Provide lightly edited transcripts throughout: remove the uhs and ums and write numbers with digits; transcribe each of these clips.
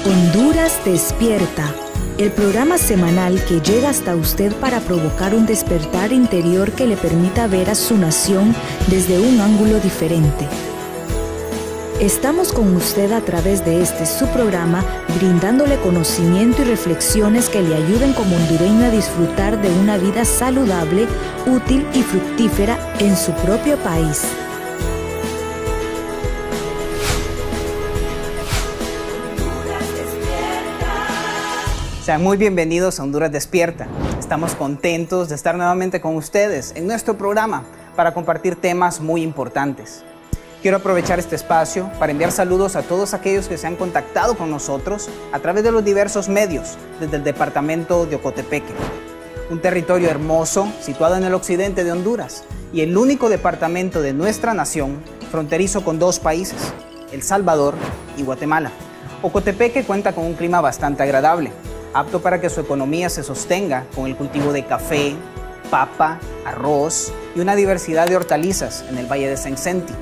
Honduras Despierta, el programa semanal que llega hasta usted para provocar un despertar interior que le permita ver a su nación desde un ángulo diferente. Estamos con usted a través de su programa, brindándole conocimiento y reflexiones que le ayuden como hondureño a disfrutar de una vida saludable, útil y fructífera en su propio país. Sean muy bienvenidos a Honduras Despierta. Estamos contentos de estar nuevamente con ustedes en nuestro programa para compartir temas muy importantes. Quiero aprovechar este espacio para enviar saludos a todos aquellos que se han contactado con nosotros a través de los diversos medios desde el departamento de Ocotepeque, un territorio hermoso situado en el occidente de Honduras y el único departamento de nuestra nación fronterizo con dos países, El Salvador y Guatemala. Ocotepeque cuenta con un clima bastante agradable, apto para que su economía se sostenga con el cultivo de café, papa, arroz y una diversidad de hortalizas en el Valle de Sencenti.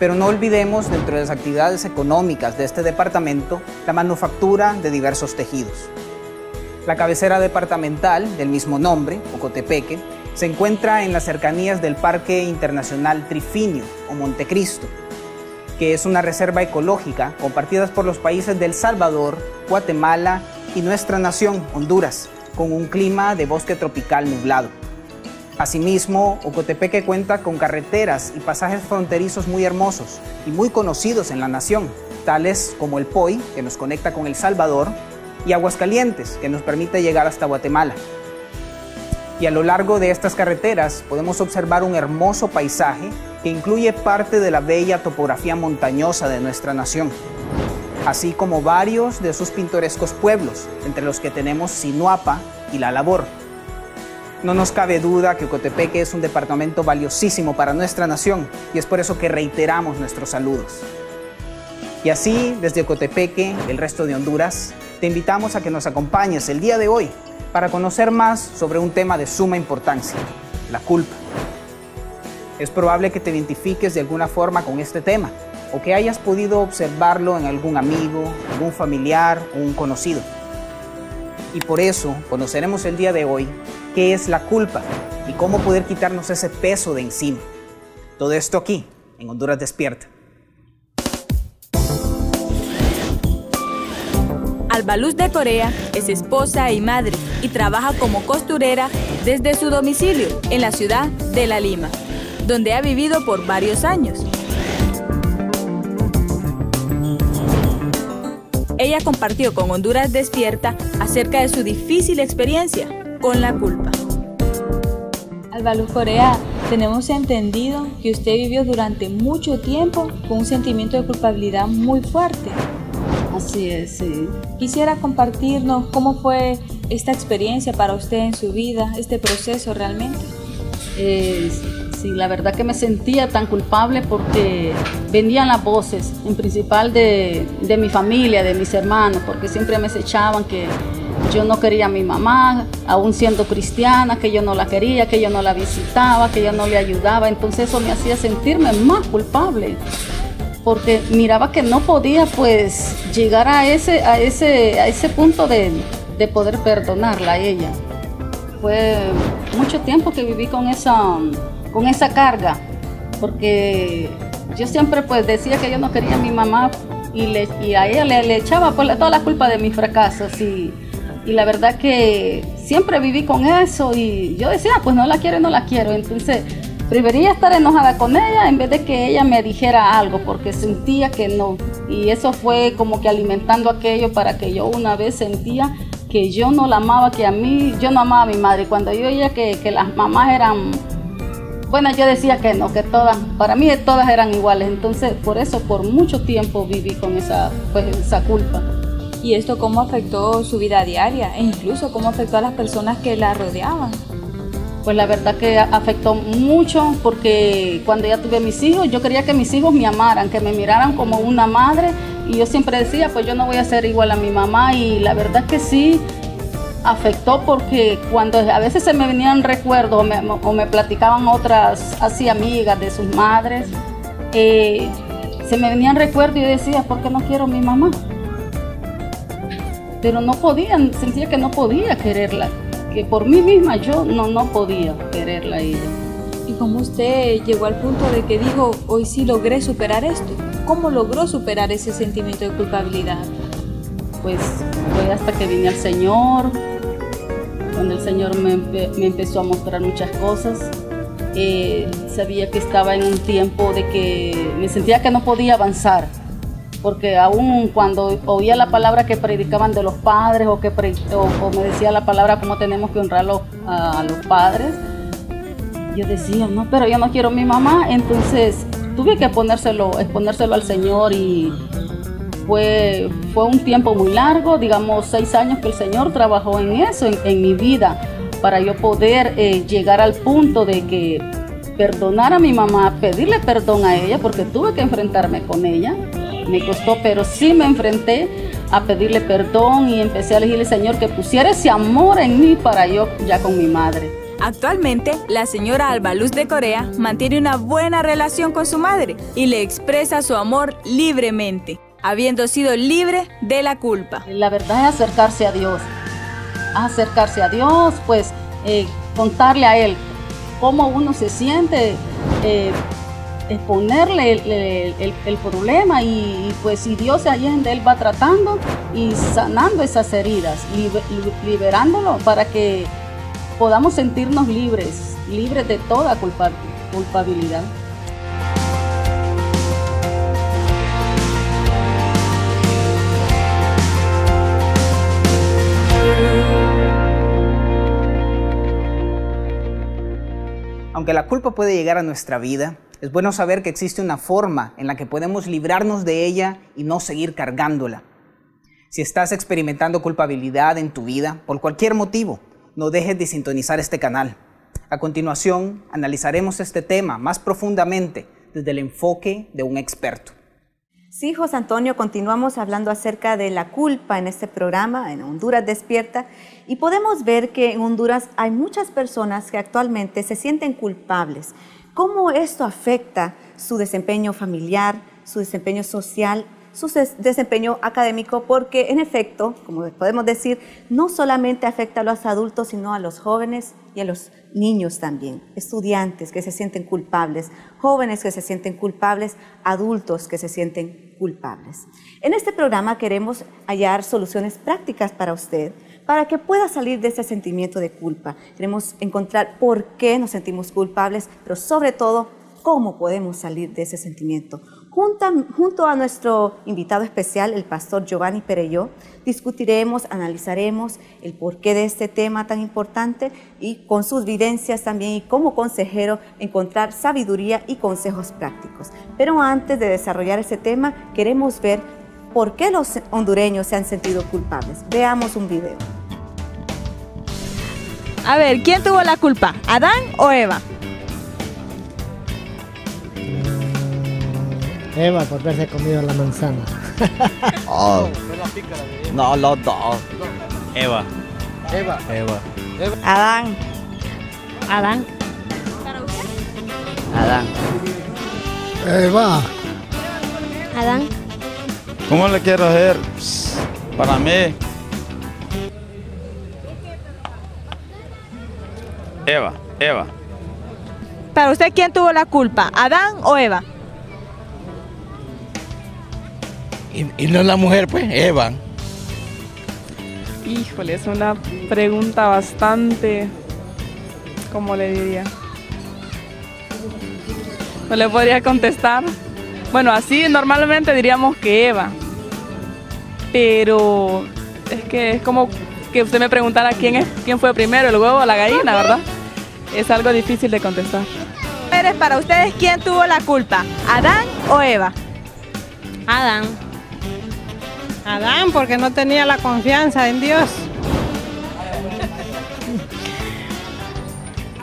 Pero no olvidemos, dentro de las actividades económicas de este departamento, la manufactura de diversos tejidos. La cabecera departamental del mismo nombre, Ocotepeque, se encuentra en las cercanías del Parque Internacional Trifinio o Montecristo, que es una reserva ecológica compartida por los países de El Salvador, Guatemala y nuestra nación, Honduras, con un clima de bosque tropical nublado. Asimismo, Ocotepeque cuenta con carreteras y pasajes fronterizos muy hermosos y muy conocidos en la nación, tales como el POI, que nos conecta con El Salvador, y Aguascalientes, que nos permite llegar hasta Guatemala. Y a lo largo de estas carreteras podemos observar un hermoso paisaje que incluye parte de la bella topografía montañosa de nuestra nación, así como varios de sus pintorescos pueblos, entre los que tenemos Sinuapa y La Labor. No nos cabe duda que Ocotepeque es un departamento valiosísimo para nuestra nación y es por eso que reiteramos nuestros saludos. Y así, desde Ocotepeque y el resto de Honduras, te invitamos a que nos acompañes el día de hoy para conocer más sobre un tema de suma importancia, la culpa. Es probable que te identifiques de alguna forma con este tema, o que hayas podido observarlo en algún amigo, algún familiar o un conocido. Y por eso conoceremos el día de hoy qué es la culpa y cómo poder quitarnos ese peso de encima. Todo esto aquí, en Honduras Despierta. Albaluz de Corea es esposa y madre y trabaja como costurera desde su domicilio en la ciudad de La Lima, donde ha vivido por varios años. Ella compartió con Honduras Despierta acerca de su difícil experiencia con la culpa. Albaluz Corea, tenemos entendido que usted vivió durante mucho tiempo con un sentimiento de culpabilidad muy fuerte. Así es, sí. Quisiera compartirnos cómo fue esta experiencia para usted en su vida, este proceso realmente. Sí, la verdad que me sentía tan culpable porque venían las voces, en principal de mi familia, de mis hermanos, porque siempre me echaban que yo no quería a mi mamá, aún siendo cristiana, que yo no la quería, que yo no la visitaba, que yo no le ayudaba. Entonces eso me hacía sentirme más culpable, porque miraba que no podía pues llegar a ese punto de poder perdonarla a ella. Fue mucho tiempo que viví con esa carga, porque yo siempre pues decía que yo no quería a mi mamá y a ella le echaba pues toda la culpa de mis fracasos y la verdad que siempre viví con eso y yo decía pues no la quiero, entonces prefería estar enojada con ella en vez de que ella me dijera algo, porque sentía que no, y eso fue como que alimentando aquello para que yo una vez sentía que yo no la amaba, que yo no amaba a mi madre. Cuando yo oía que las mamás eran, bueno, yo decía que no, que todas, para mí todas eran iguales. Entonces, por eso, por mucho tiempo viví con esa culpa. ¿Y esto cómo afectó su vida diaria e incluso cómo afectó a las personas que la rodeaban? Pues la verdad que afectó mucho, porque cuando ya tuve mis hijos, yo quería que mis hijos me amaran, que me miraran como una madre Y yo siempre decía, pues yo no voy a ser igual a mi mamá, y la verdad que sí afectó, porque cuando a veces se me venían recuerdos o me platicaban otras así amigas de sus madres, se me venían recuerdos y yo decía, ¿por qué no quiero a mi mamá? Pero no podía, sentía que no podía quererla, que por mí misma yo no podía quererla a ella. ¿Y cómo usted llegó al punto de que dijo, hoy sí logré superar esto? ¿Cómo logró superar ese sentimiento de culpabilidad? Pues fue hasta que vine al Señor, cuando el Señor me empezó a mostrar muchas cosas. Sabía que estaba en un tiempo de que me sentía que no podía avanzar, porque aún cuando oía la palabra que predicaban de los padres o me decía la palabra cómo tenemos que honrar a los padres, yo decía, no, pero yo no quiero a mi mamá. Entonces tuve que exponérselo al Señor, y fue un tiempo muy largo, digamos 6 años que el Señor trabajó en eso, en mi vida, para yo poder llegar al punto de que perdonar a mi mamá, pedirle perdón a ella, porque tuve que enfrentarme con ella. Me costó, pero sí me enfrenté a pedirle perdón y empecé a elegirle, Señor, que pusiera ese amor en mí para yo ya con mi madre. Actualmente, la señora Alba Luz de Corea mantiene una buena relación con su madre y le expresa su amor libremente, habiendo sido libre de la culpa. La verdad es acercarse a Dios. Pues contarle a Él cómo uno se siente, exponerle el problema, y pues si Dios allí en Él va tratando y sanando esas heridas, liberándolo para que podamos sentirnos libres de toda culpabilidad. Aunque la culpa puede llegar a nuestra vida, es bueno saber que existe una forma en la que podemos librarnos de ella y no seguir cargándola. Si estás experimentando culpabilidad en tu vida, por cualquier motivo, no dejes de sintonizar este canal. A continuación, analizaremos este tema más profundamente desde el enfoque de un experto. Sí, José Antonio, continuamos hablando acerca de la culpa en este programa, en Honduras Despierta, y podemos ver que en Honduras hay muchas personas que actualmente se sienten culpables. ¿Cómo esto afecta su desempeño familiar, su desempeño social, su desempeño académico? Porque en efecto, como podemos decir, no solamente afecta a los adultos, sino a los jóvenes y a los niños también. Estudiantes que se sienten culpables, jóvenes que se sienten culpables, adultos que se sienten culpables. En este programa queremos hallar soluciones prácticas para usted, para que pueda salir de ese sentimiento de culpa. Queremos encontrar por qué nos sentimos culpables, pero sobre todo, cómo podemos salir de ese sentimiento. Junto a nuestro invitado especial, el pastor Giovanni Perelló, discutiremos, analizaremos el porqué de este tema tan importante y con sus vivencias también, y como consejero encontrar sabiduría y consejos prácticos. Pero antes de desarrollar ese tema, queremos ver por qué los hondureños se han sentido culpables. Veamos un video. A ver, ¿quién tuvo la culpa? ¿Adán o Eva? Eva, por haberse comido la manzana. Oh. No, los dos. Eva. Adán. Adán. ¿Para usted? Adán. Eva. Adán. ¿Cómo le quiero hacer? Para mí. Eva. ¿Para usted quién tuvo la culpa? ¿Adán o Eva? Y no la mujer, pues, Eva. Híjole, es una pregunta bastante, ¿cómo le diría? No le podría contestar. Bueno, así normalmente diríamos que Eva. Pero es que es como que usted me preguntara quién fue primero, el huevo o la gallina, ¿verdad? Es algo difícil de contestar. Para ustedes, ¿quién tuvo la culpa? ¿Adán o Eva? Adán. Adán, porque no tenía la confianza en Dios.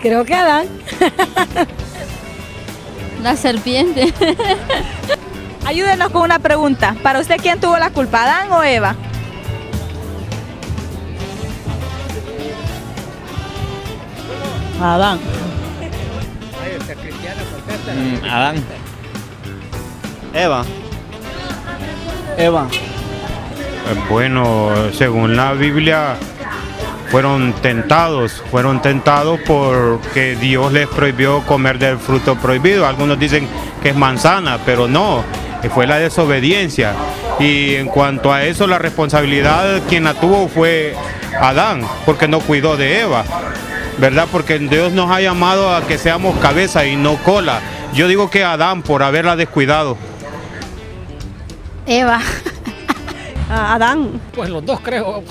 Creo que Adán. La serpiente. Ayúdenos con una pregunta. ¿Para usted quién tuvo la culpa, Adán o Eva? Adán. Adán. Eva. Eva. Bueno, según la Biblia, fueron tentados porque Dios les prohibió comer del fruto prohibido. Algunos dicen que es manzana, pero no, fue la desobediencia. Y en cuanto a eso, la responsabilidad quien la tuvo fue Adán, porque no cuidó de Eva, ¿verdad? Porque Dios nos ha llamado a que seamos cabeza y no cola. Yo digo que Adán, por haberla descuidado. Eva. Adán. Pues los dos creo.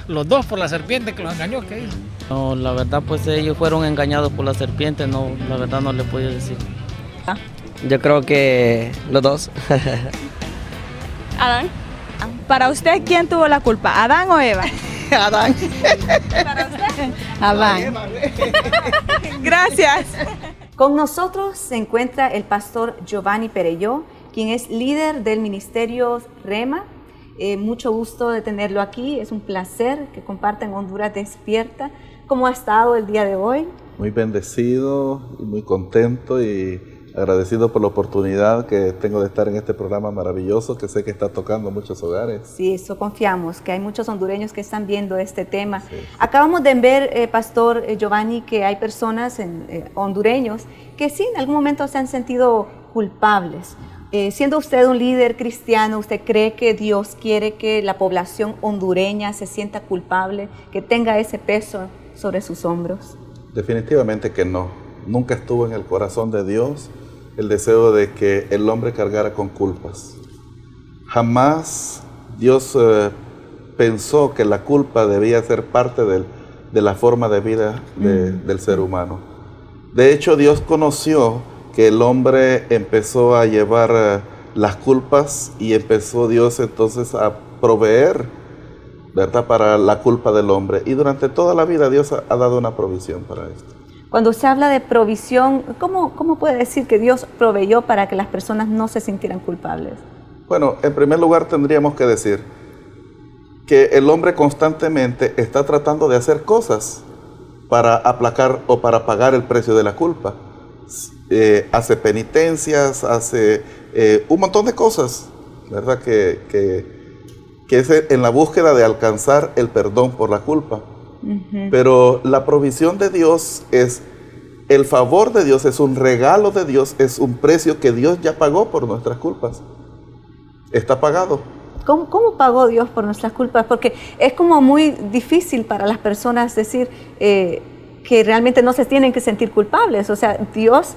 Los dos por la serpiente que los engañó, ¿qué hizo? No, la verdad pues ellos fueron engañados por la serpiente, no, la verdad no le puedo decir. Yo creo que los dos. Adán. ¿Para usted quién tuvo la culpa, Adán o Eva? Adán. ¿Para usted? Adán. Gracias. Con nosotros se encuentra el pastor Giovanni Perelló, quien es líder del ministerio Rema. Mucho gusto de tenerlo aquí, es un placer que compartan Honduras Despierta. ¿Cómo ha estado el día de hoy? Muy bendecido y muy contento y agradecido por la oportunidad que tengo de estar en este programa maravilloso que sé que está tocando muchos hogares. Sí, eso confiamos, que hay muchos hondureños que están viendo este tema. Sí. Acabamos de ver, Pastor Giovanni, que hay personas hondureños que sí en algún momento se han sentido culpables. Siendo usted un líder cristiano, ¿usted cree que Dios quiere que la población hondureña se sienta culpable, que tenga ese peso sobre sus hombros? Definitivamente que no. Nunca estuvo en el corazón de Dios el deseo de que el hombre cargara con culpas. Jamás Dios pensó que la culpa debía ser parte de la forma de vida del ser humano. De hecho, Dios conoció que el hombre empezó a llevar las culpas y empezó Dios entonces a proveer, ¿verdad?, para la culpa del hombre. Y durante toda la vida Dios ha dado una provisión para esto. Cuando se habla de provisión, ¿cómo puede decir que Dios proveyó para que las personas no se sintieran culpables? Bueno, en primer lugar tendríamos que decir que el hombre constantemente está tratando de hacer cosas para aplacar o para pagar el precio de la culpa. Hace penitencias, hace un montón de cosas, ¿verdad? Que es en la búsqueda de alcanzar el perdón por la culpa. Pero la provisión de Dios es, el favor de Dios es un regalo de Dios, es un precio que Dios ya pagó por nuestras culpas. Está pagado. ¿Cómo pagó Dios por nuestras culpas? Porque es como muy difícil para las personas decir que realmente no se tienen que sentir culpables. O sea, Dios,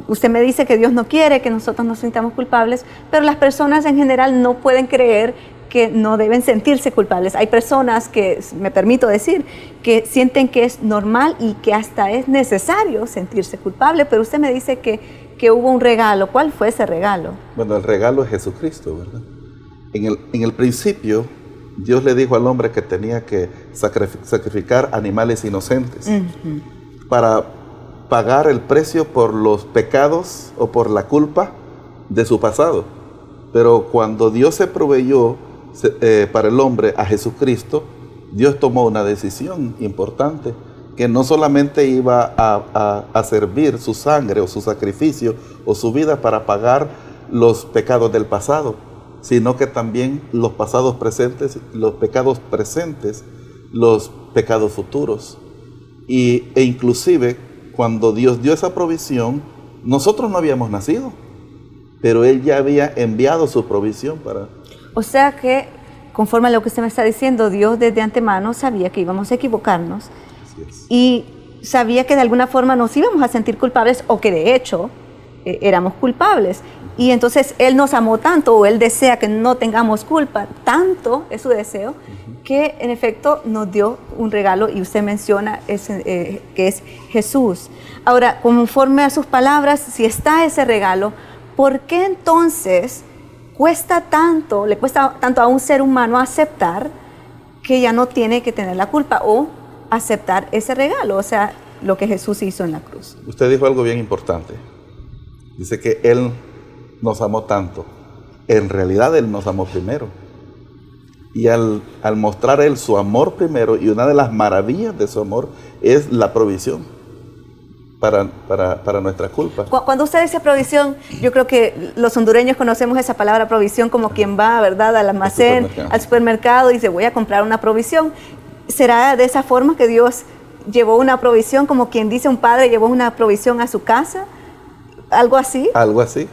usted me dice que Dios no quiere que nosotros nos sintamos culpables, pero las personas en general no pueden creer que no deben sentirse culpables. Hay personas que, me permito decir, que sienten que es normal y que hasta es necesario sentirse culpable, pero usted me dice que hubo un regalo. ¿Cuál fue ese regalo? Bueno, el regalo es Jesucristo, ¿verdad? En el principio, Dios le dijo al hombre que tenía que sacrificar animales inocentes para pagar el precio por los pecados o por la culpa de su pasado. Pero cuando Dios se proveyó para el hombre a Jesucristo, Dios tomó una decisión importante, que no solamente iba a servir su sangre o su sacrificio o su vida para pagar los pecados del pasado, sino que también los pasados presentes, los pecados presentes, los pecados futuros. E inclusive, cuando Dios dio esa provisión, nosotros no habíamos nacido, pero Él ya había enviado su provisión para... O sea que, conforme a lo que usted me está diciendo, Dios desde antemano sabía que íbamos a equivocarnos y sabía que de alguna forma nos íbamos a sentir culpables o que de hecho éramos culpables. Y entonces Él nos amó tanto, o Él desea que no tengamos culpa, tanto es su deseo, que en efecto nos dio un regalo, y usted menciona que es Jesús. Ahora, conforme a sus palabras, si está ese regalo, ¿por qué entonces le cuesta tanto a un ser humano aceptar que ya no tiene que tener la culpa o aceptar ese regalo, o sea, lo que Jesús hizo en la cruz? Usted dijo algo bien importante. Dice que Él nos amó tanto. En realidad Él nos amó primero. Y al mostrar Él su amor primero, y una de las maravillas de su amor es la provisión para nuestra culpa. Cuando usted dice provisión, yo creo que los hondureños conocemos esa palabra provisión como quien va, ¿verdad?, al almacén, al supermercado y dice, voy a comprar una provisión. ¿Será de esa forma que Dios llevó una provisión, como quien dice un padre llevó una provisión a su casa? ¿Algo así? Algo así.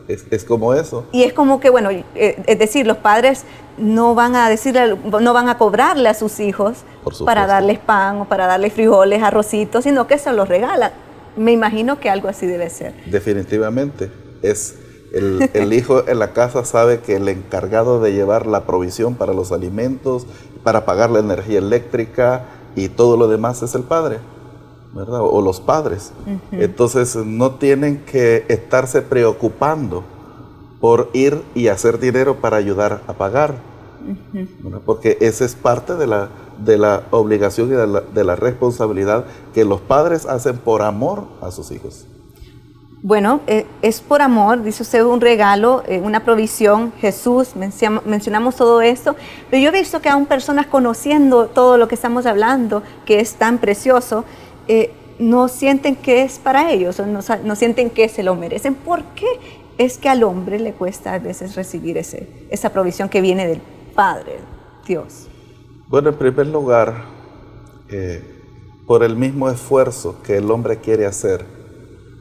Es como eso. Y es como que, bueno, es decir, los padres no van a decirle, no van a cobrarle a sus hijos para darles pan o para darles frijoles, arrocitos, sino que se los regalan. Me imagino que algo así debe ser. Definitivamente. El hijo en la casa sabe que el encargado de llevar la provisión para los alimentos, para pagar la energía eléctrica y todo lo demás es el padre, ¿verdad? O los padres. Entonces no tienen que estarse preocupando por ir y hacer dinero para ayudar a pagar, porque esa es parte de la obligación y de la responsabilidad que los padres hacen por amor a sus hijos. Bueno, es por amor, dice usted, un regalo, una provisión, Jesús, mencionamos todo esto, pero yo he visto que aún personas conociendo todo lo que estamos hablando, que es tan precioso, no sienten que es para ellos, o no sienten que se lo merecen. ¿Por qué es que al hombre le cuesta a veces recibir esa provisión que viene del Padre, Dios? Bueno, en primer lugar, por el mismo esfuerzo que el hombre quiere hacer,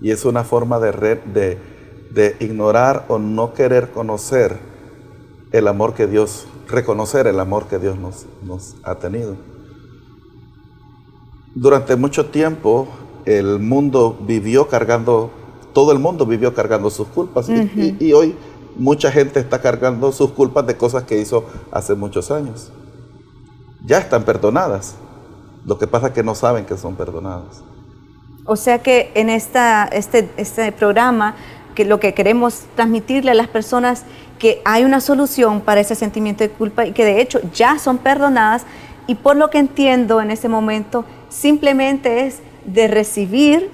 y es una forma de ignorar o no querer conocer el amor que Dios, reconocer el amor que Dios nos ha tenido. Durante mucho tiempo todo el mundo vivió cargando sus culpas, y hoy mucha gente está cargando sus culpas de cosas que hizo hace muchos años. Ya están perdonadas, lo que pasa es que no saben que son perdonadas. O sea que en este programa, que lo que queremos transmitirle a las personas, que hay una solución para ese sentimiento de culpa y que de hecho ya son perdonadas, y por lo que entiendo en ese momento, simplemente es de recibir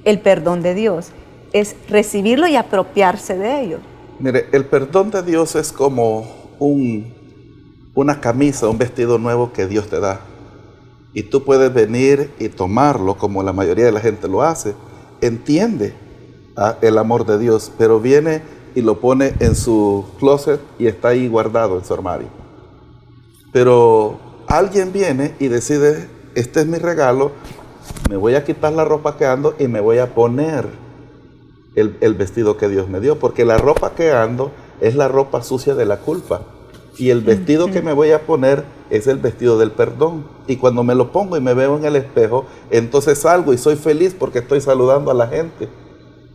el perdón de Dios, es recibirlo y apropiarse de ello. Mire, el perdón de Dios es como una camisa, un vestido nuevo que Dios te da. Y tú puedes venir y tomarlo como la mayoría de la gente lo hace. Entiende el amor de Dios, pero viene y lo pone en su closet y está ahí guardado en su armario. Pero alguien viene y decide, este es mi regalo, me voy a quitar la ropa que ando y me voy a poner el vestido que Dios me dio, porque la ropa que ando es la ropa sucia de la culpa. Y el vestido que me voy a poner es el vestido del perdón. Y cuando me lo pongo y me veo en el espejo, entonces salgo y soy feliz porque estoy saludando a la gente.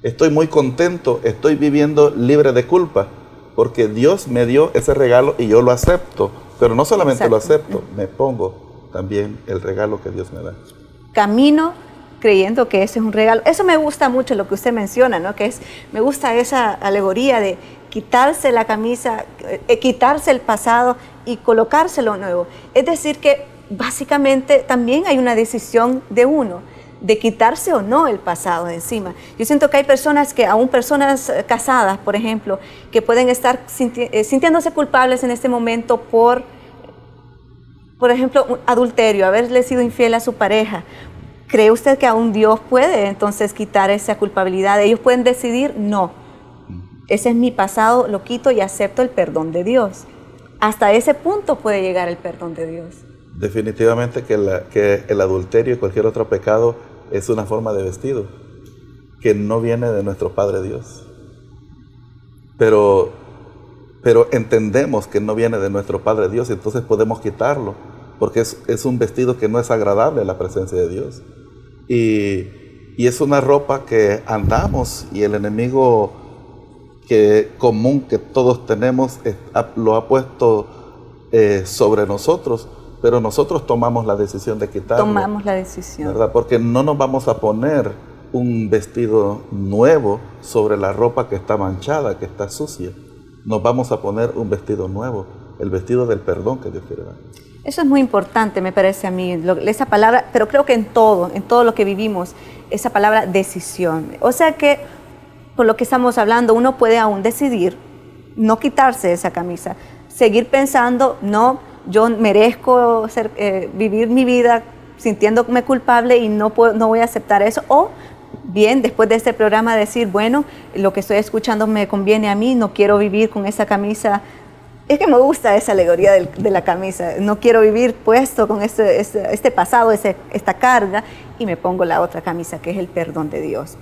Estoy muy contento, estoy viviendo libre de culpa, porque Dios me dio ese regalo y yo lo acepto. Pero no solamente lo acepto, me pongo también el regalo que Dios me da. Camino creyendo que ese es un regalo. Eso me gusta mucho lo que usted menciona, ¿no? Me gusta esa alegoría de quitarse la camisa, quitarse el pasado y colocarse lo nuevo. Es decir que básicamente también hay una decisión de uno, de quitarse o no el pasado de encima. Yo siento que hay personas aún personas casadas, por ejemplo, que pueden estar sintiéndose culpables en este momento por ejemplo, un adulterio, haberle sido infiel a su pareja. ¿Cree usted que aún Dios puede entonces quitar esa culpabilidad? Ellos pueden decidir, no, ese es mi pasado, lo quito y acepto el perdón de Dios. Hasta ese punto puede llegar el perdón de Dios. Definitivamente que el adulterio y cualquier otro pecado es una forma de vestido que no viene de nuestro Padre Dios. Pero entendemos que no viene de nuestro Padre Dios y entonces podemos quitarlo, porque es un vestido que no es agradable a la presencia de Dios. Y es una ropa que andamos y el enemigo común que todos tenemos lo ha puesto sobre nosotros, pero nosotros tomamos la decisión de quitarlo. Tomamos la decisión. ¿Verdad? Porque no nos vamos a poner un vestido nuevo sobre la ropa que está manchada, que está sucia. Nos vamos a poner un vestido nuevo, el vestido del perdón que Dios quiere dar. Eso es muy importante, me parece a mí, esa palabra, pero creo que en todo lo que vivimos, esa palabra decisión. O sea que por lo que estamos hablando, uno puede aún decidir no quitarse esa camisa, seguir pensando, no, yo merezco vivir mi vida sintiéndome culpable y no voy a aceptar eso, o bien, después de este programa decir, bueno, lo que estoy escuchando me conviene a mí, no quiero vivir con esa camisa. Es que me gusta esa alegoría de la camisa, no quiero vivir puesto con este pasado, esta carga, y me pongo la otra camisa, que es el perdón de Dios.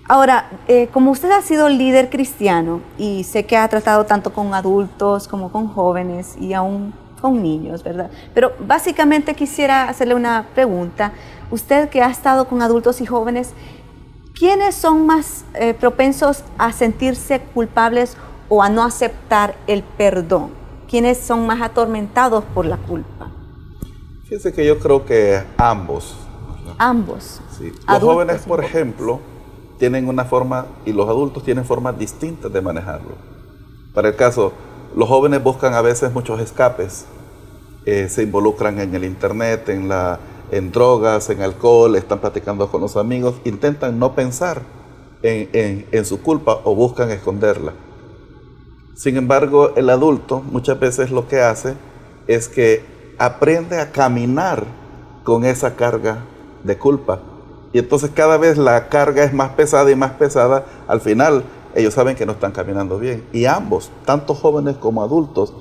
Ahora, como usted ha sido líder cristiano, y sé que ha tratado tanto con adultos como con jóvenes y aún con niños, ¿verdad? Pero básicamente quisiera hacerle una pregunta. Usted que ha estado con adultos y jóvenes, ¿quiénes son más propensos a sentirse culpables o a no aceptar el perdón? ¿Quiénes son más atormentados por la culpa? Fíjense que yo creo que ambos. Ambos. Sí. Los jóvenes, por ejemplo, tienen una forma, y los adultos tienen formas distintas de manejarlo. Para el caso, los jóvenes buscan a veces muchos escapes, se involucran en el internet, en drogas, en alcohol, están platicando con los amigos, intentan no pensar en su culpa o buscan esconderla. Sin embargo, el adulto muchas veces lo que hace es que aprende a caminar con esa carga de culpa. Y entonces cada vez la carga es más pesada y más pesada. Al final, ellos saben que no están caminando bien. Y ambos, tanto jóvenes como adultos,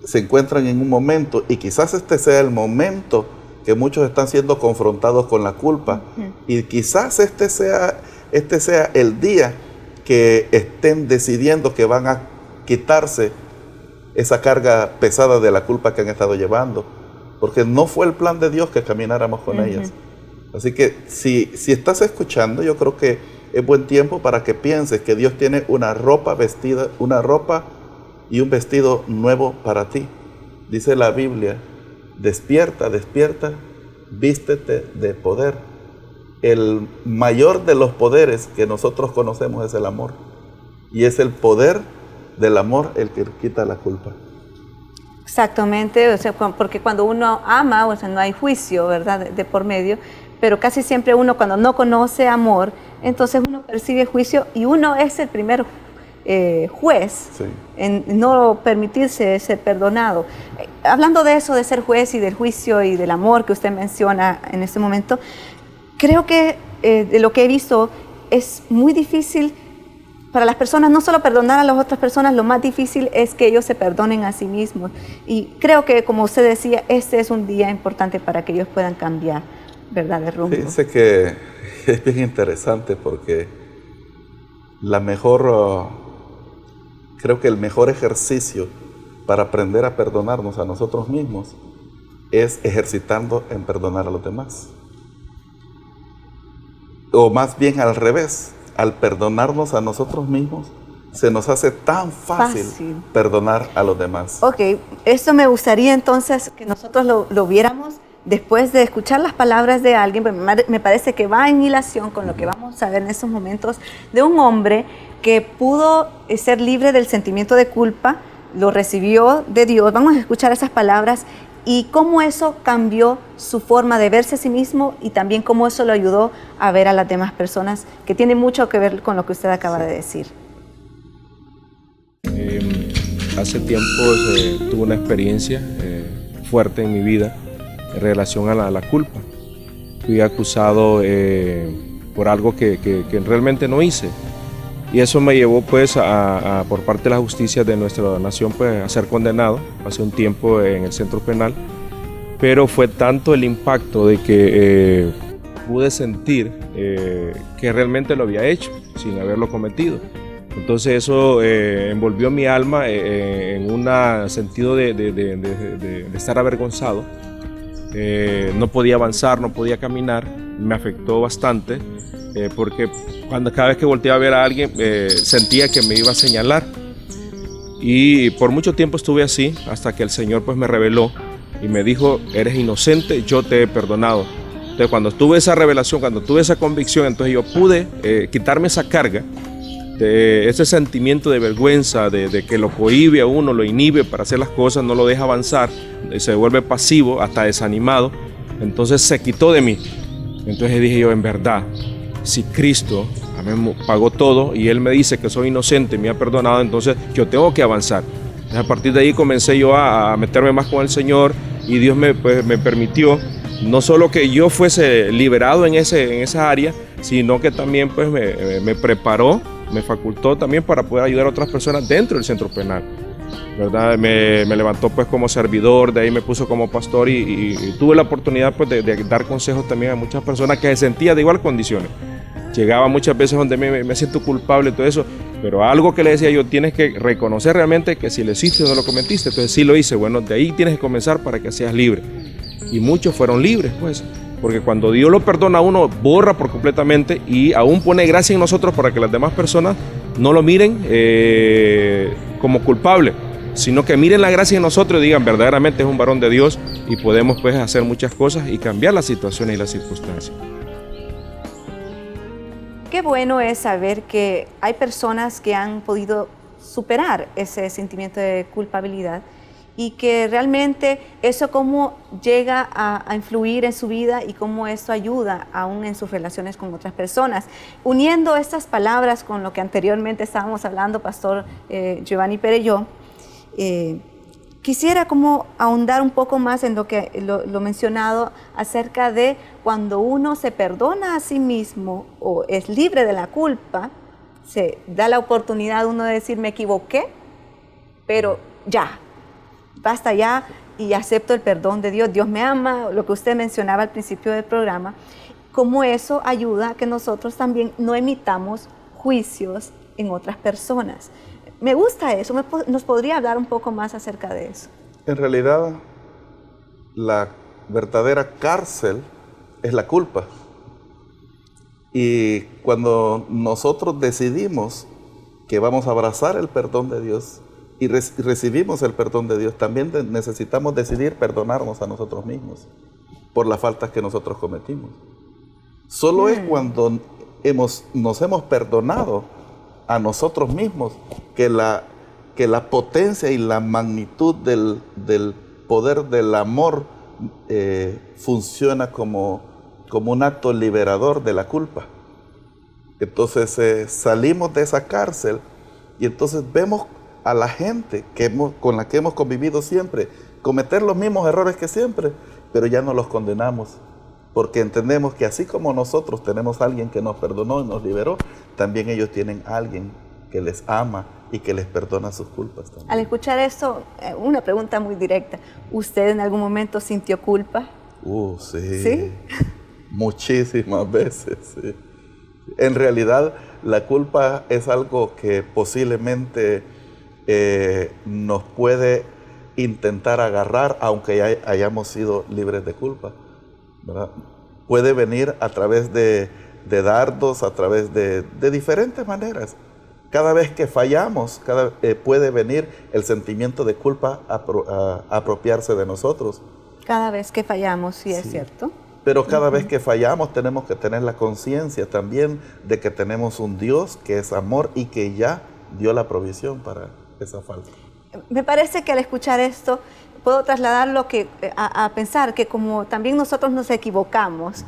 se encuentran en un momento, y quizás este sea el momento que muchos están siendo confrontados con la culpa. Y quizás este sea el día que estén decidiendo que van a quitarse esa carga pesada de la culpa que han estado llevando, porque no fue el plan de Dios que camináramos con ellas. Así que si estás escuchando, yo creo que es buen tiempo para que pienses que Dios tiene una ropa y un vestido nuevo para ti. Dice la Biblia, despierta, despierta, vístete de poder. El mayor de los poderes que nosotros conocemos es el amor, y es el poder del amor el que quita la culpa. Exactamente, o sea, porque cuando uno ama, o sea, no hay juicio, ¿verdad?, de por medio, pero casi siempre uno, cuando no conoce amor, entonces uno percibe juicio, y uno es el primer juez en no permitirse ser perdonado. Hablando de eso, de ser juez y del juicio y del amor que usted menciona en este momento, creo que de lo que he visto es muy difícil para las personas, no solo perdonar a las otras personas, lo más difícil es que ellos se perdonen a sí mismos. Y creo que, como usted decía, este es un día importante para que ellos puedan cambiar, ¿verdad?, de rumbo. Fíjense que es bien interesante, porque creo que el mejor ejercicio para aprender a perdonarnos a nosotros mismos es ejercitando en perdonar a los demás. O más bien al revés, al perdonarnos a nosotros mismos, se nos hace tan fácil perdonar a los demás. Ok, esto me gustaría entonces que nosotros lo viéramos después de escuchar las palabras de alguien, porque me parece que va en hilación con lo que vamos a ver en estos momentos, de un hombre que pudo ser libre del sentimiento de culpa, lo recibió de Dios. Vamos a escuchar esas palabras y cómo eso cambió su forma de verse a sí mismo, y también cómo eso lo ayudó a ver a las demás personas, que tiene mucho que ver con lo que usted acaba de decir. Hace tiempo tuve una experiencia fuerte en mi vida en relación a la culpa. Fui acusado por algo que realmente no hice, y eso me llevó pues por parte de la justicia de nuestra nación pues a ser condenado hace un tiempo en el centro penal. Pero fue tanto el impacto de que pude sentir que realmente lo había hecho sin haberlo cometido. Entonces eso envolvió mi alma en un sentido de estar avergonzado. No podía avanzar, no podía caminar, me afectó bastante, porque cada vez que volteaba a ver a alguien sentía que me iba a señalar, y por mucho tiempo estuve así, hasta que el Señor pues me reveló y me dijo: eres inocente, yo te he perdonado. Entonces cuando tuve esa revelación, cuando tuve esa convicción, entonces yo pude quitarme esa carga, de ese sentimiento de vergüenza, de que lo cohíbe a uno, lo inhibe para hacer las cosas, no lo deja avanzar, se vuelve pasivo, hasta desanimado. Entonces se quitó de mí. Entonces dije yo, en verdad, si Cristo también pagó todo y Él me dice que soy inocente, me ha perdonado, entonces yo tengo que avanzar. Entonces, a partir de ahí comencé yo a meterme más con el Señor y Dios me permitió no solo que yo fuese liberado en esa área, sino que también pues me preparó, me facultó también para poder ayudar a otras personas dentro del centro penal, ¿verdad? Me levantó pues como servidor, de ahí me puso como pastor y tuve la oportunidad pues de dar consejos también a muchas personas que se sentían de igual condiciones. Llegaba muchas veces donde me siento culpable y todo eso, pero algo que le decía yo, tienes que reconocer realmente que si lo hiciste o no lo cometiste, entonces sí lo hice, bueno, de ahí tienes que comenzar para que seas libre. Y muchos fueron libres, pues, porque cuando Dios lo perdona a uno, borra por completamente y aún pone gracia en nosotros para que las demás personas no lo miren como culpable, sino que miren la gracia en nosotros y digan, verdaderamente es un varón de Dios y podemos pues hacer muchas cosas y cambiar las situaciones y las circunstancias. Qué bueno es saber que hay personas que han podido superar ese sentimiento de culpabilidad y que realmente eso cómo llega a influir en su vida y cómo eso ayuda aún en sus relaciones con otras personas. Uniendo estas palabras con lo que anteriormente estábamos hablando, Pastor Giovanni Perelló, quisiera como ahondar un poco más en lo mencionado acerca de cuando uno se perdona a sí mismo o es libre de la culpa, se da la oportunidad a uno de decir me equivoqué, pero ya, basta ya y acepto el perdón de Dios, Dios me ama, lo que usted mencionaba al principio del programa, cómo eso ayuda a que nosotros también no emitamos juicios en otras personas. Me gusta eso, ¿nos podría hablar un poco más acerca de eso? En realidad, la verdadera cárcel es la culpa. Y cuando nosotros decidimos que vamos a abrazar el perdón de Dios y recibimos el perdón de Dios, también necesitamos decidir perdonarnos a nosotros mismos por las faltas que nosotros cometimos. Solo es cuando nos hemos perdonado a nosotros mismos que la potencia y la magnitud del poder del amor funciona como un acto liberador de la culpa. Entonces salimos de esa cárcel y entonces vemos a la gente con la que hemos convivido siempre cometer los mismos errores que siempre, pero ya no los condenamos, porque entendemos que así como nosotros tenemos a alguien que nos perdonó y nos liberó, también ellos tienen a alguien que les ama y que les perdona sus culpas también. Al escuchar esto, una pregunta muy directa, ¿usted en algún momento sintió culpa? Sí. ¿Sí? Muchísimas veces, sí. En realidad, la culpa es algo que posiblemente nos puede intentar agarrar, aunque hayamos sido libres de culpa, ¿verdad? Puede venir a través de dardos, a través de diferentes maneras. Cada vez que fallamos, puede venir el sentimiento de culpa a apropiarse de nosotros. Cada vez que fallamos, sí, es cierto. Pero cada vez que fallamos tenemos que tener la conciencia también de que tenemos un Dios que es amor y que ya dio la provisión para esa falta. Me parece que al escuchar esto puedo trasladarlo a pensar que como también nosotros nos equivocamos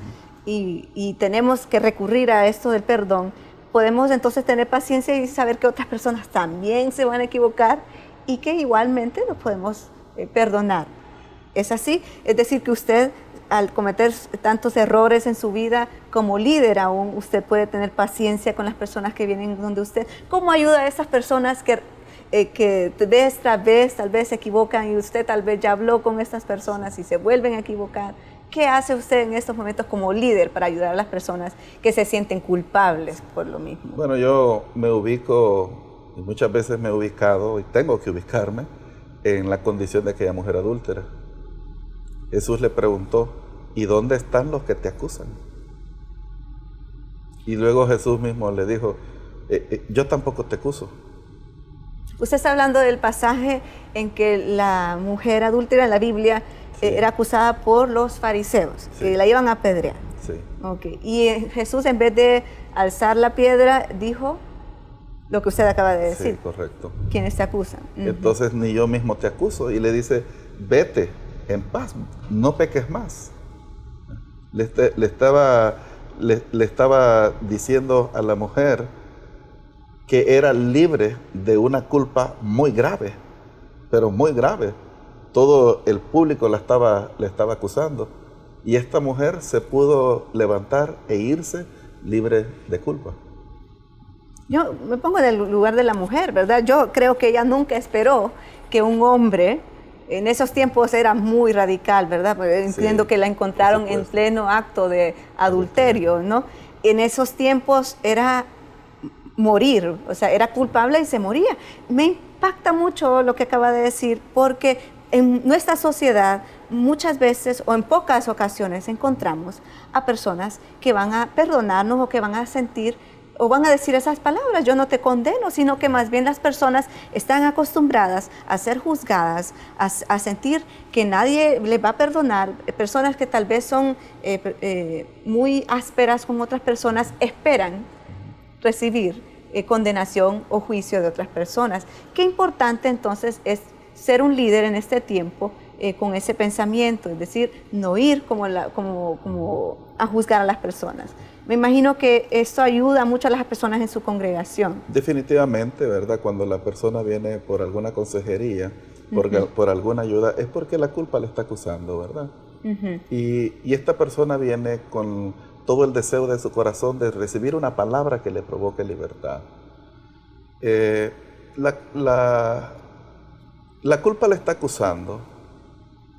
y tenemos que recurrir a esto del perdón, podemos entonces tener paciencia y saber que otras personas también se van a equivocar y que igualmente nos podemos perdonar. ¿Es así? Es decir, que usted al cometer tantos errores en su vida, como líder aún, usted puede tener paciencia con las personas que vienen donde usted. ¿Cómo ayuda a esas personas que vez tras vez tal vez se equivocan y usted tal vez ya habló con estas personas y se vuelven a equivocar? ¿Qué hace usted en estos momentos como líder para ayudar a las personas que se sienten culpables por lo mismo? Bueno, yo me ubico, y muchas veces me he ubicado, y tengo que ubicarme, en la condición de aquella mujer adúltera. Jesús le preguntó, ¿y dónde están los que te acusan? Y luego Jesús mismo le dijo, yo tampoco te acuso. Usted está hablando del pasaje en que la mujer adúltera en la Biblia era acusada por los fariseos, que la iban a apedrear. Sí. Okay. Y Jesús, en vez de alzar la piedra, dijo lo que usted acaba de decir. Sí, correcto. ¿Quiénes te acusan? Entonces ni yo mismo te acuso. Y le dice, vete en paz, no peques más. Le estaba le estaba diciendo a la mujer que era libre de una culpa muy grave, pero muy grave. Todo el público le estaba acusando. Y esta mujer se pudo levantar e irse libre de culpa. Yo me pongo en el lugar de la mujer, ¿verdad? Yo creo que ella nunca esperó que un hombre, en esos tiempos era muy radical, ¿verdad? Porque entiendo que la encontraron en pleno acto de adulterio, ¿no? En esos tiempos era morir, o sea, era culpable y se moría. Me impacta mucho lo que acaba de decir, porque en nuestra sociedad muchas veces o en pocas ocasiones encontramos a personas que van a perdonarnos o que van a sentir o van a decir esas palabras, yo no te condeno, sino que más bien las personas están acostumbradas a ser juzgadas, a sentir que nadie les va a perdonar. Personas que tal vez son muy ásperas con otras personas esperan recibir condenación o juicio de otras personas. Qué importante entonces es ser un líder en este tiempo con ese pensamiento, es decir, no ir como a juzgar a las personas. Me imagino que esto ayuda mucho a las personas en su congregación. Definitivamente, ¿verdad? Cuando la persona viene por alguna consejería, por alguna ayuda, es porque la culpa le está acusando, ¿verdad? Y esta persona viene con todo el deseo de su corazón de recibir una palabra que le provoque libertad. La culpa le está acusando.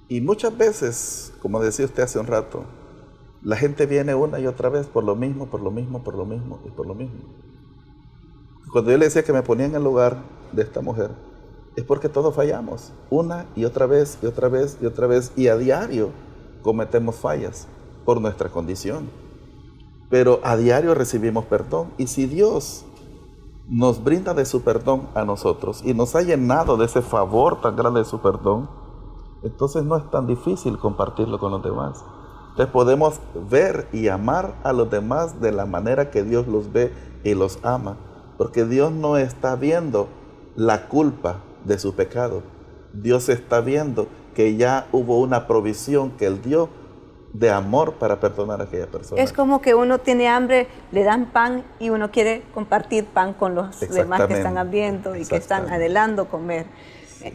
Y muchas veces, como decía usted hace un rato, la gente viene una y otra vez por lo mismo, por lo mismo, por lo mismo y por lo mismo. Cuando yo le decía que me ponía en el lugar de esta mujer, es porque todos fallamos, una y otra vez y otra vez y otra vez, y a diario cometemos fallas por nuestra condición. Pero a diario recibimos perdón, y si Dios nos brinda de su perdón a nosotros y nos ha llenado de ese favor tan grande de su perdón, entonces no es tan difícil compartirlo con los demás. Entonces podemos ver y amar a los demás de la manera que Dios los ve y los ama, porque Dios no está viendo la culpa de su pecado. Dios está viendo que ya hubo una provisión que Él dio de amor para perdonar a aquella persona. Es como que uno tiene hambre, le dan pan y uno quiere compartir pan con los demás que están hambrientos y que están anhelando comer.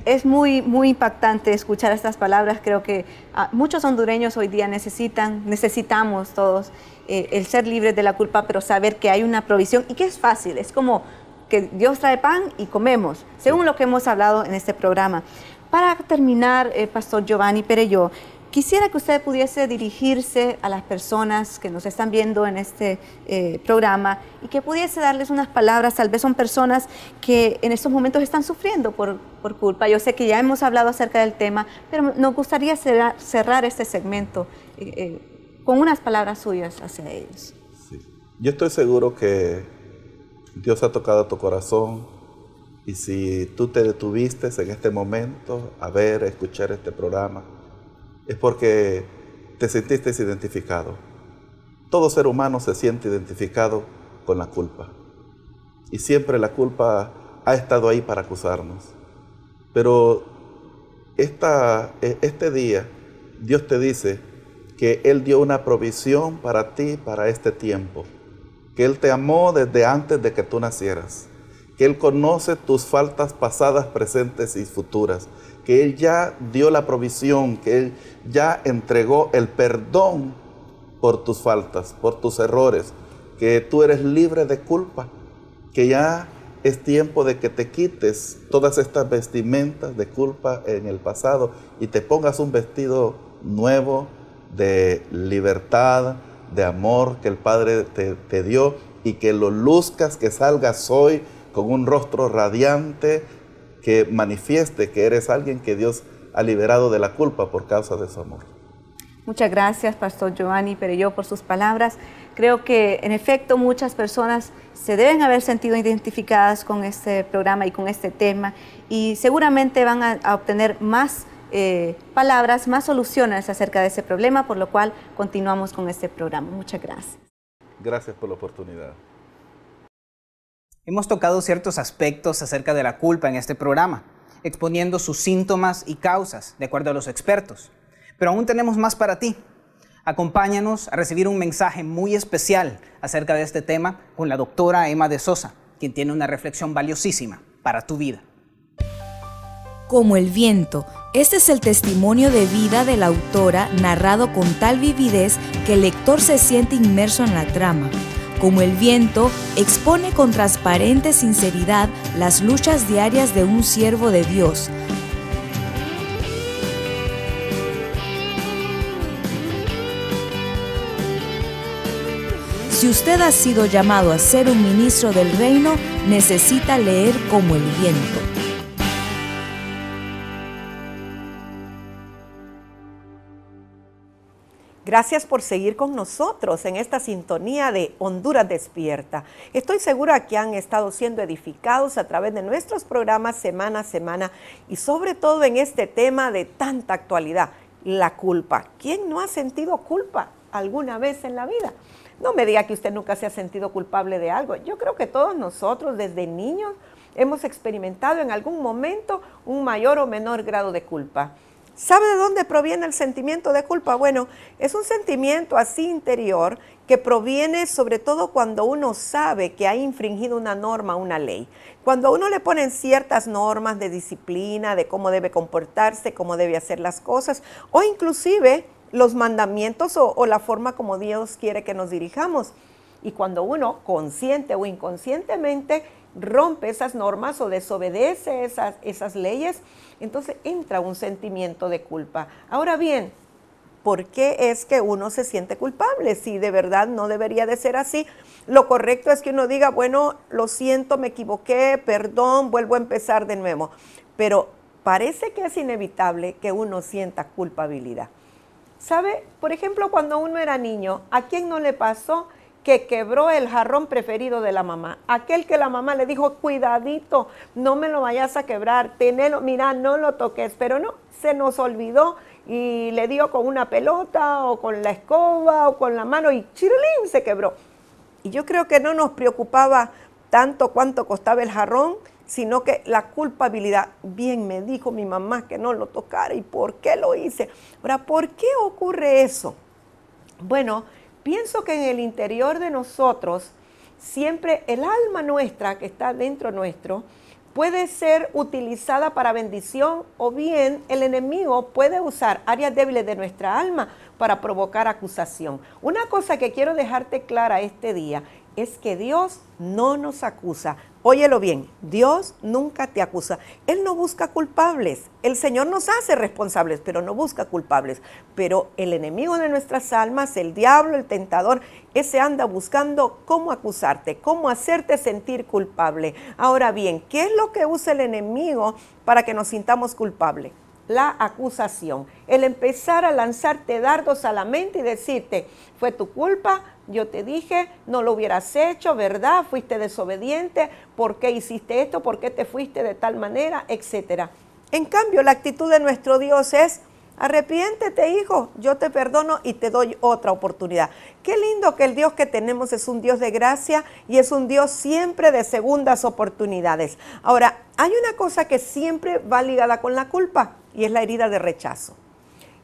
Es muy impactante escuchar estas palabras. Creo que muchos hondureños hoy día necesitamos todos el ser libres de la culpa, pero saber que hay una provisión y que es fácil. Es como que Dios trae pan y comemos, según lo que hemos hablado en este programa. Para terminar, Pastor Giovanni Perelló, quisiera que usted pudiese dirigirse a las personas que nos están viendo en este programa y que pudiese darles unas palabras. Tal vez son personas que en estos momentos están sufriendo por culpa. Yo sé que ya hemos hablado acerca del tema, pero nos gustaría cerrar este segmento con unas palabras suyas hacia ellos. Sí. Yo estoy seguro que Dios ha tocado tu corazón, y si tú te detuviste en este momento a escuchar este programa, es porque te sentiste identificado. Todo ser humano se siente identificado con la culpa. Y siempre la culpa ha estado ahí para acusarnos. Pero este día, Dios te dice que Él dio una provisión para ti, para este tiempo. Que Él te amó desde antes de que tú nacieras. Que Él conoce tus faltas pasadas, presentes y futuras. Que Él ya dio la provisión, que Él ya entregó el perdón por tus faltas, por tus errores, que tú eres libre de culpa, que ya es tiempo de que te quites todas estas vestimentas de culpa en el pasado y te pongas un vestido nuevo de libertad, de amor que el Padre te dio, y que lo luzcas, que salgas hoy con un rostro radiante, que manifieste que eres alguien que Dios ha liberado de la culpa por causa de su amor. Muchas gracias, Pastor Giovanni Perelló, por sus palabras. Creo que, en efecto, muchas personas se deben haber sentido identificadas con este programa y con este tema, y seguramente van a obtener más palabras, más soluciones acerca de ese problema, por lo cual continuamos con este programa. Muchas gracias. Gracias por la oportunidad. Hemos tocado ciertos aspectos acerca de la culpa en este programa, exponiendo sus síntomas y causas, de acuerdo a los expertos. Pero aún tenemos más para ti. Acompáñanos a recibir un mensaje muy especial acerca de este tema con la doctora Emma de Sosa, quien tiene una reflexión valiosísima para tu vida. Como el viento, este es el testimonio de vida de la autora narrado con tal vividez que el lector se siente inmerso en la trama. Como el viento, expone con transparente sinceridad las luchas diarias de un siervo de Dios. Si usted ha sido llamado a ser un ministro del reino, necesita leer Como el viento. Gracias por seguir con nosotros en esta sintonía de Honduras Despierta. Estoy segura que han estado siendo edificados a través de nuestros programas semana a semana y sobre todo en este tema de tanta actualidad, la culpa. ¿Quién no ha sentido culpa alguna vez en la vida? No me diga que usted nunca se ha sentido culpable de algo. Yo creo que todos nosotros desde niños hemos experimentado en algún momento un mayor o menor grado de culpa. ¿Sabe de dónde proviene el sentimiento de culpa? Bueno, es un sentimiento así interior que proviene sobre todo cuando uno sabe que ha infringido una norma, una ley. Cuando a uno le ponen ciertas normas de disciplina, de cómo debe comportarse, cómo debe hacer las cosas, o inclusive los mandamientos o la forma como Dios quiere que nos dirijamos. Y cuando uno, consciente o inconscientemente, rompe esas normas o desobedece esas leyes, entonces entra un sentimiento de culpa. Ahora bien, ¿por qué es que uno se siente culpable? Si de verdad no debería de ser así, lo correcto es que uno diga, bueno, lo siento, me equivoqué, perdón, vuelvo a empezar de nuevo. Pero parece que es inevitable que uno sienta culpabilidad. ¿Sabe? Por ejemplo, cuando uno era niño, ¿a quién no le pasó que quebró el jarrón preferido de la mamá? Aquel que la mamá le dijo, cuidadito, no me lo vayas a quebrar, tenelo, mira, no lo toques, pero no, se nos olvidó y le dio con una pelota o con la escoba o con la mano y chirilín, se quebró. Y yo creo que no nos preocupaba tanto cuánto costaba el jarrón, sino que la culpabilidad, bien me dijo mi mamá que no lo tocara, ¿y por qué lo hice? Ahora, ¿por qué ocurre eso? Bueno, pienso que en el interior de nosotros, siempre el alma nuestra que está dentro nuestro, puede ser utilizada para bendición o bien el enemigo puede usar áreas débiles de nuestra alma para provocar acusación. Una cosa que quiero dejarte clara este día es que Dios no nos acusa. Óyelo bien, Dios nunca te acusa. Él no busca culpables. El Señor nos hace responsables, pero no busca culpables. Pero el enemigo de nuestras almas, el diablo, el tentador, ese anda buscando cómo acusarte, cómo hacerte sentir culpable. Ahora bien, ¿qué es lo que usa el enemigo para que nos sintamos culpables? La acusación, el empezar a lanzarte dardos a la mente y decirte, fue tu culpa, yo te dije, no lo hubieras hecho, ¿verdad? Fuiste desobediente, ¿por qué hiciste esto? ¿Por qué te fuiste de tal manera? Etcétera. En cambio, la actitud de nuestro Dios es, arrepiéntete, hijo, yo te perdono y te doy otra oportunidad. Qué lindo que el Dios que tenemos es un Dios de gracia y es un Dios siempre de segundas oportunidades. Ahora, hay una cosa que siempre va ligada con la culpa y es la herida de rechazo.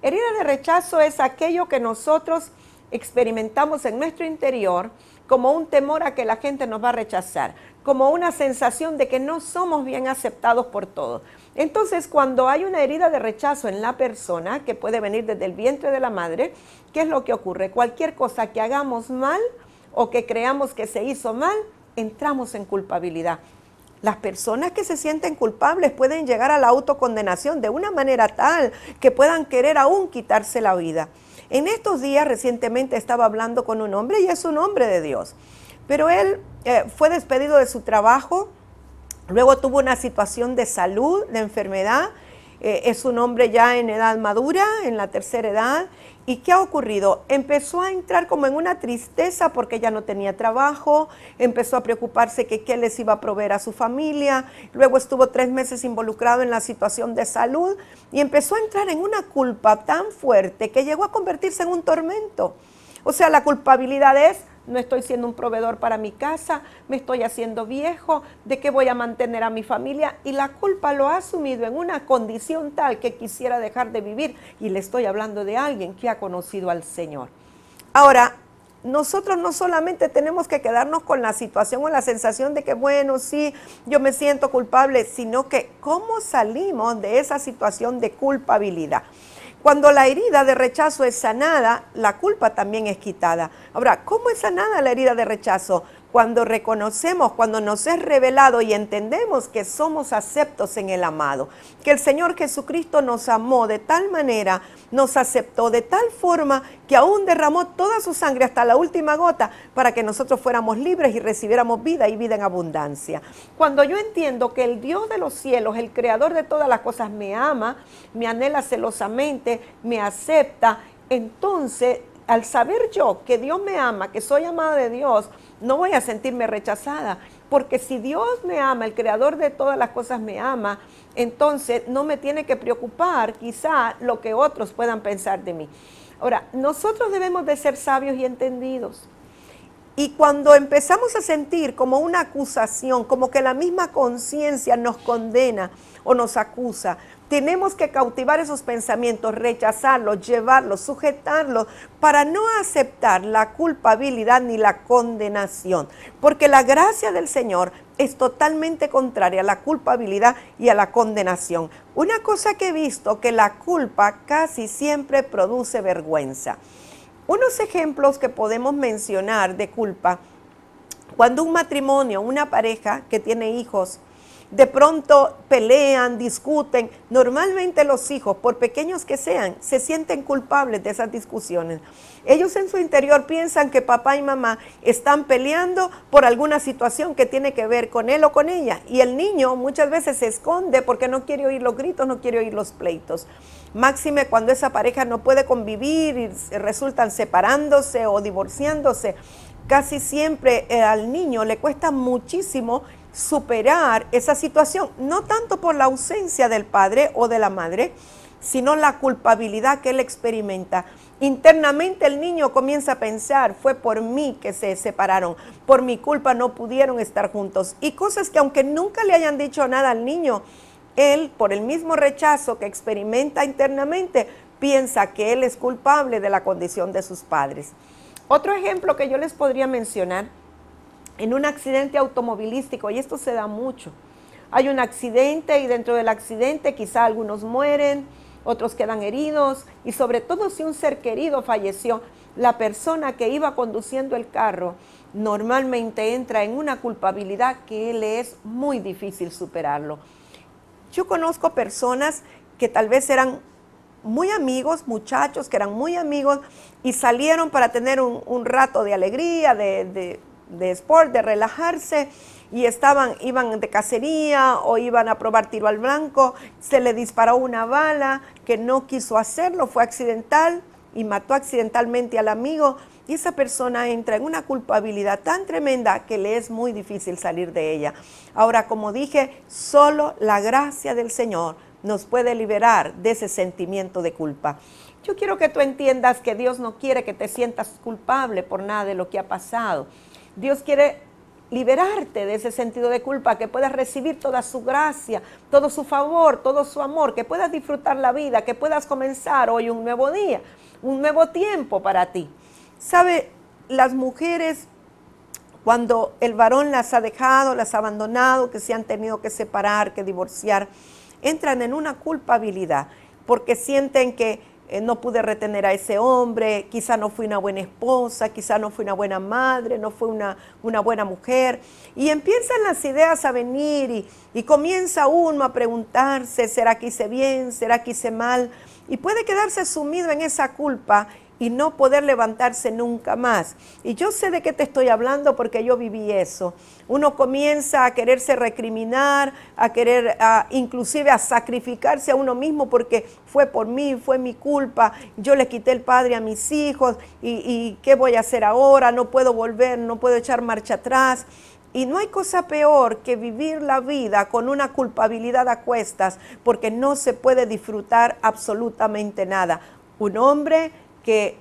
Herida de rechazo es aquello que nosotros experimentamos en nuestro interior como un temor a que la gente nos va a rechazar, como una sensación de que no somos bien aceptados por todos. Entonces, cuando hay una herida de rechazo en la persona, que puede venir desde el vientre de la madre, ¿qué es lo que ocurre? Cualquier cosa que hagamos mal o que creamos que se hizo mal, entramos en culpabilidad. Las personas que se sienten culpables pueden llegar a la autocondenación de una manera tal que puedan querer aún quitarse la vida. En estos días recientemente estaba hablando con un hombre y es un hombre de Dios, pero él fue despedido de su trabajo, luego tuvo una situación de salud, de enfermedad, es un hombre ya en edad madura, en la tercera edad. ¿Y qué ha ocurrido? Empezó a entrar como en una tristeza porque ya no tenía trabajo, empezó a preocuparse que qué les iba a proveer a su familia, luego estuvo 3 meses involucrado en la situación de salud y empezó a entrar en una culpa tan fuerte que llegó a convertirse en un tormento. O sea, la culpabilidad es, no estoy siendo un proveedor para mi casa, me estoy haciendo viejo, ¿de qué voy a mantener a mi familia? Y la culpa lo ha asumido en una condición tal que quisiera dejar de vivir. Y le estoy hablando de alguien que ha conocido al Señor. Ahora, nosotros no solamente tenemos que quedarnos con la situación o la sensación de que, bueno, sí, yo me siento culpable, sino que cómo salimos de esa situación de culpabilidad. Cuando la herida de rechazo es sanada, la culpa también es quitada. Ahora, ¿cómo es sanada la herida de rechazo? Cuando reconocemos, cuando nos es revelado y entendemos que somos aceptos en el amado, que el Señor Jesucristo nos amó de tal manera, nos aceptó de tal forma que aún derramó toda su sangre hasta la última gota para que nosotros fuéramos libres y recibiéramos vida y vida en abundancia. Cuando yo entiendo que el Dios de los cielos, el creador de todas las cosas, me ama, me anhela celosamente, me acepta, entonces al saber yo que Dios me ama, que soy amada de Dios, no voy a sentirme rechazada, porque si Dios me ama, el creador de todas las cosas me ama, entonces no me tiene que preocupar quizá lo que otros puedan pensar de mí. Ahora, nosotros debemos de ser sabios y entendidos. Y cuando empezamos a sentir como una acusación, como que la misma conciencia nos condena o nos acusa, tenemos que cautivar esos pensamientos, rechazarlos, llevarlos, sujetarlos, para no aceptar la culpabilidad ni la condenación. Porque la gracia del Señor es totalmente contraria a la culpabilidad y a la condenación. Una cosa que he visto, que la culpa casi siempre produce vergüenza. Unos ejemplos que podemos mencionar de culpa: cuando un matrimonio, una pareja que tiene hijos, de pronto pelean, discuten, normalmente los hijos, por pequeños que sean, se sienten culpables de esas discusiones. Ellos en su interior piensan que papá y mamá están peleando por alguna situación que tiene que ver con él o con ella. Y el niño muchas veces se esconde porque no quiere oír los gritos, no quiere oír los pleitos. Máxime cuando esa pareja no puede convivir y resultan separándose o divorciándose. Casi siempre al niño le cuesta muchísimo superar esa situación, no tanto por la ausencia del padre o de la madre, sino la culpabilidad que él experimenta. Internamente el niño comienza a pensar, fue por mí que se separaron, por mi culpa no pudieron estar juntos. Y cosas que aunque nunca le hayan dicho nada al niño, él, por el mismo rechazo que experimenta internamente, piensa que él es culpable de la condición de sus padres. Otro ejemplo que yo les podría mencionar, en un accidente automovilístico, y esto se da mucho. Hay un accidente y dentro del accidente quizá algunos mueren, otros quedan heridos, y sobre todo si un ser querido falleció, la persona que iba conduciendo el carro normalmente entra en una culpabilidad que le es muy difícil superarlo. Yo conozco personas que tal vez eran muy amigos, muchachos que eran muy amigos y salieron para tener un rato de alegría, de sport, de relajarse, y iban de cacería o iban a probar tiro al blanco, se le disparó una bala que no quiso hacerlo, fue accidental y mató accidentalmente al amigo, y esa persona entra en una culpabilidad tan tremenda que le es muy difícil salir de ella. Ahora, como dije, solo la gracia del Señor nos puede liberar de ese sentimiento de culpa. Yo quiero que tú entiendas que Dios no quiere que te sientas culpable por nada de lo que ha pasado. Dios quiere liberarte de ese sentido de culpa, que puedas recibir toda su gracia, todo su favor, todo su amor, que puedas disfrutar la vida, que puedas comenzar hoy un nuevo día, un nuevo tiempo para ti. ¿Sabe? Las mujeres, cuando el varón las ha dejado, las ha abandonado, que se han tenido que separar, que divorciar, entran en una culpabilidad porque sienten que no pude retener a ese hombre, quizá no fui una buena esposa, quizá no fui una buena madre, no fui una buena mujer. Y empiezan las ideas a venir y comienza uno a preguntarse, ¿será que hice bien? ¿Será que hice mal? Y puede quedarse sumido en esa culpa y no poder levantarse nunca más. Y yo sé de qué te estoy hablando porque yo viví eso. Uno comienza a quererse recriminar, a querer inclusive a sacrificarse a uno mismo porque fue por mí, fue mi culpa, yo le quité el padre a mis hijos y ¿qué voy a hacer ahora? No puedo volver, no puedo echar marcha atrás. Y no hay cosa peor que vivir la vida con una culpabilidad a cuestas porque no se puede disfrutar absolutamente nada. Un hombre que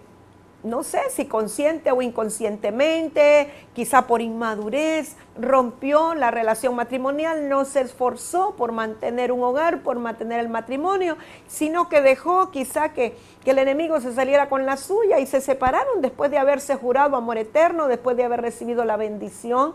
no sé si consciente o inconscientemente, quizá por inmadurez, rompió la relación matrimonial, no se esforzó por mantener un hogar, por mantener el matrimonio, sino que dejó quizá que el enemigo se saliera con la suya y se separaron después de haberse jurado amor eterno, después de haber recibido la bendición,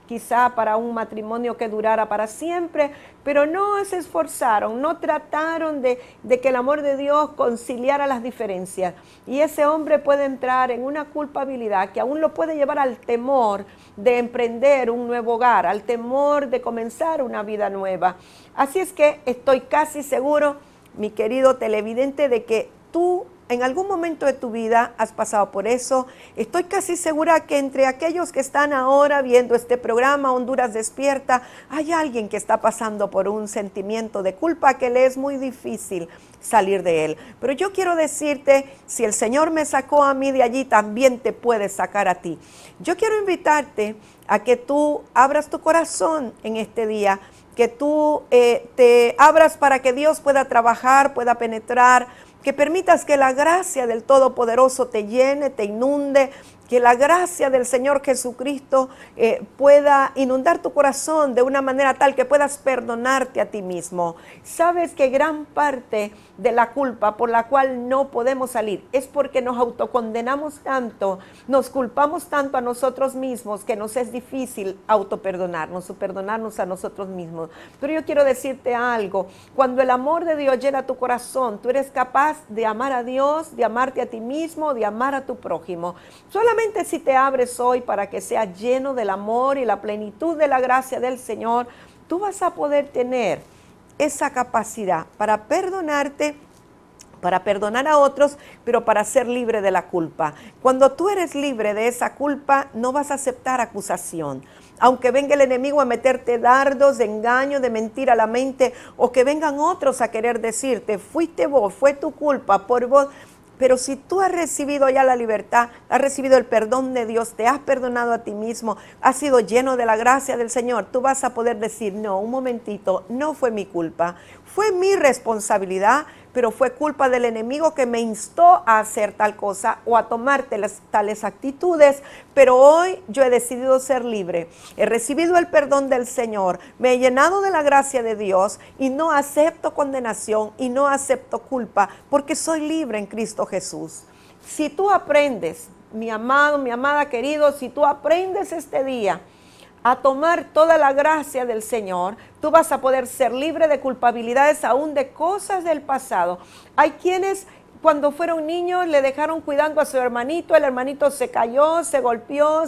quizá para un matrimonio que durara para siempre, pero no se esforzaron, no trataron de que el amor de Dios conciliara las diferencias. Y ese hombre puede entrar en una culpabilidad que aún lo puede llevar al temor de emprender un nuevo hogar, al temor de comenzar una vida nueva. Así es que estoy casi seguro, mi querido televidente, de que tú en algún momento de tu vida has pasado por eso. Estoy casi segura que entre aquellos que están ahora viendo este programa Honduras Despierta, hay alguien que está pasando por un sentimiento de culpa que le es muy difícil salir de él. Pero yo quiero decirte, si el Señor me sacó a mí de allí, también te puede sacar a ti. Yo quiero invitarte a que tú abras tu corazón en este día, que tú te abras para que Dios pueda trabajar, pueda penetrar, que permitas que la gracia del Todopoderoso te llene, te inunde, que la gracia del Señor Jesucristo pueda inundar tu corazón de una manera tal que puedas perdonarte a ti mismo. Sabes que gran parte de la culpa por la cual no podemos salir es porque nos autocondenamos tanto, nos culpamos tanto a nosotros mismos que nos es difícil autoperdonarnos o perdonarnos a nosotros mismos. Pero yo quiero decirte algo, cuando el amor de Dios llena tu corazón, tú eres capaz de amar a Dios, de amarte a ti mismo, de amar a tu prójimo. Solamente si te abres hoy para que sea lleno del amor y la plenitud de la gracia del Señor, tú vas a poder tener esa capacidad para perdonarte, para perdonar a otros, pero para ser libre de la culpa. Cuando tú eres libre de esa culpa, no vas a aceptar acusación. Aunque venga el enemigo a meterte dardos de engaño, de mentira a la mente, o que vengan otros a querer decirte, fuiste vos, fue tu culpa, por vos. Pero si tú has recibido ya la libertad, has recibido el perdón de Dios, te has perdonado a ti mismo, has sido lleno de la gracia del Señor, tú vas a poder decir, no, un momentito, no fue mi culpa, fue mi responsabilidad, pero fue culpa del enemigo que me instó a hacer tal cosa o a tomar tales actitudes, pero hoy yo he decidido ser libre, he recibido el perdón del Señor, me he llenado de la gracia de Dios y no acepto condenación y no acepto culpa porque soy libre en Cristo Jesús. Si tú aprendes, mi amado, mi amada querido, si tú aprendes este día a tomar toda la gracia del Señor, tú vas a poder ser libre de culpabilidades aún de cosas del pasado. Hay quienes cuando fueron niños le dejaron cuidando a su hermanito, el hermanito se cayó, se golpeó,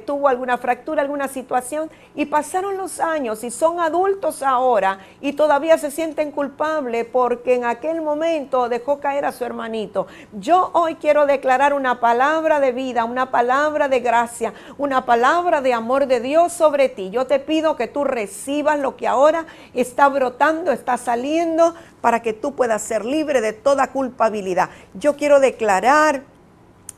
tuvo alguna fractura, alguna situación y pasaron los años y son adultos ahora y todavía se sienten culpables porque en aquel momento dejó caer a su hermanito. Yo hoy quiero declarar una palabra de vida, una palabra de gracia, una palabra de amor de Dios sobre ti. Yo te pido que tú recibas lo que ahora está brotando, está saliendo, para que tú puedas ser libre de toda culpabilidad. Yo quiero declarar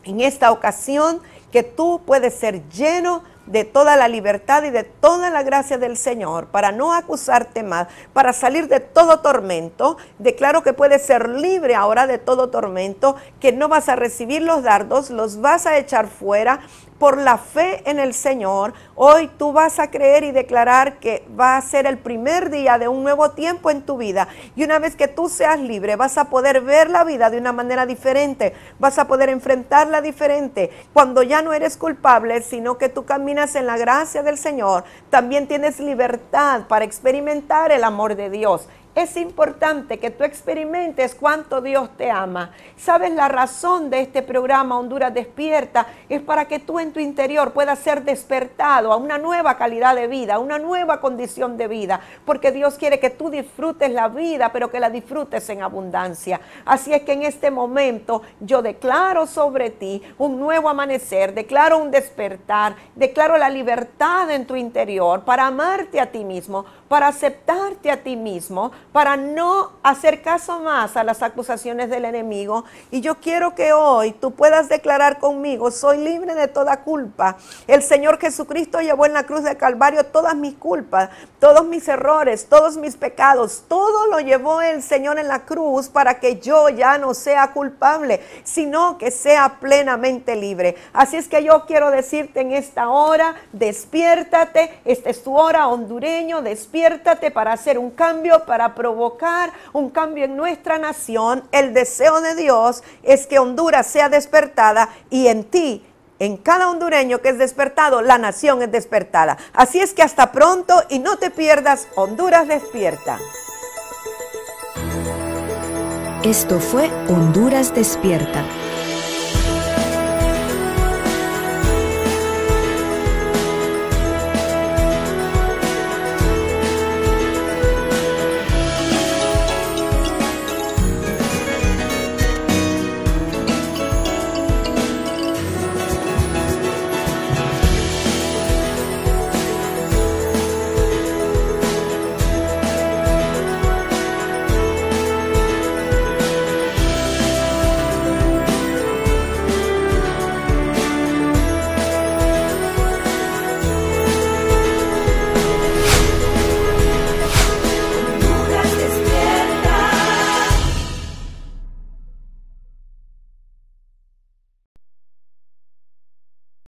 en esta ocasión que tú puedes ser lleno de toda la libertad y de toda la gracia del Señor, para no acusarte más, para salir de todo tormento. Declaro que puedes ser libre ahora de todo tormento, que no vas a recibir los dardos, los vas a echar fuera. Por la fe en el Señor, hoy tú vas a creer y declarar que va a ser el primer día de un nuevo tiempo en tu vida. Y una vez que tú seas libre, vas a poder ver la vida de una manera diferente, vas a poder enfrentarla diferente. Cuando ya no eres culpable, sino que tú caminas en la gracia del Señor, también tienes libertad para experimentar el amor de Dios. Es importante que tú experimentes cuánto Dios te ama. ¿Sabes? La razón de este programa Honduras Despierta es para que tú en tu interior puedas ser despertado a una nueva calidad de vida, a una nueva condición de vida, porque Dios quiere que tú disfrutes la vida, pero que la disfrutes en abundancia. Así es que en este momento yo declaro sobre ti un nuevo amanecer, declaro un despertar, declaro la libertad en tu interior para amarte a ti mismo, para aceptarte a ti mismo, para no hacer caso más a las acusaciones del enemigo. Y yo quiero que hoy tú puedas declarar conmigo: soy libre de toda culpa. El Señor Jesucristo llevó en la cruz del Calvario todas mis culpas, todos mis errores, todos mis pecados, todo lo llevó el Señor en la cruz para que yo ya no sea culpable, sino que sea plenamente libre. Así es que yo quiero decirte en esta hora: despiértate. Esta es tu hora, hondureño. Despiértate para hacer un cambio, para provocar un cambio en nuestra nación. El deseo de Dios es que Honduras sea despertada, y en ti, en cada hondureño que es despertado, la nación es despertada. Así es que hasta pronto, y no te pierdas Honduras Despierta. Esto fue Honduras Despierta,